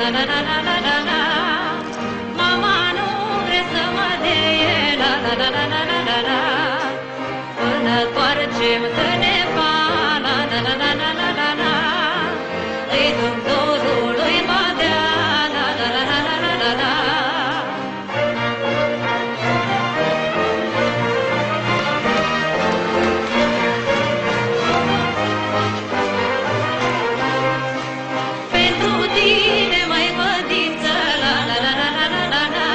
la la la la la la la. Mama nu vrea să mă deie, la la la la la la la la. Până toarcem câteva, la la la la la la la la. Îi duc dorul lui Badea, la la la la la la la la. Pentru tine, mai vădiță, la la la la la la la la.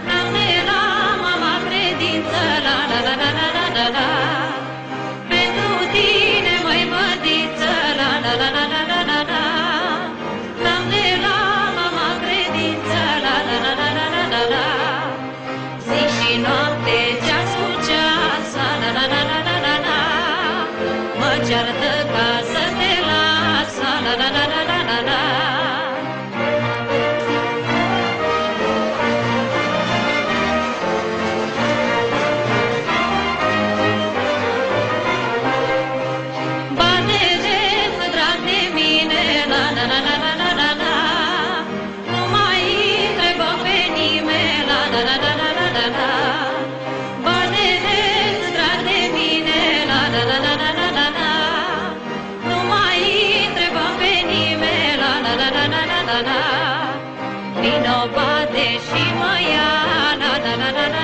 N-am de la mama credință, la la la la la la la la. Pentru tine, mai vădiță, la la la la la la la la. N-am de la mama credință, la la la la la la la la. Zi și noapte, ceas cu ceas, la la la la la la la. Mă ceartă ca să te las, la la la la la la la. Bate-te, drag de mine, la la la la la la la la. Nu mai întrebă pe nimeni, la la la la la la la la. Bate-te, drag de mine, la la la la la la la la. Nu mai întrebă pe nimeni, la la la la la la la la. Vino bate și mă ia, la la la la la.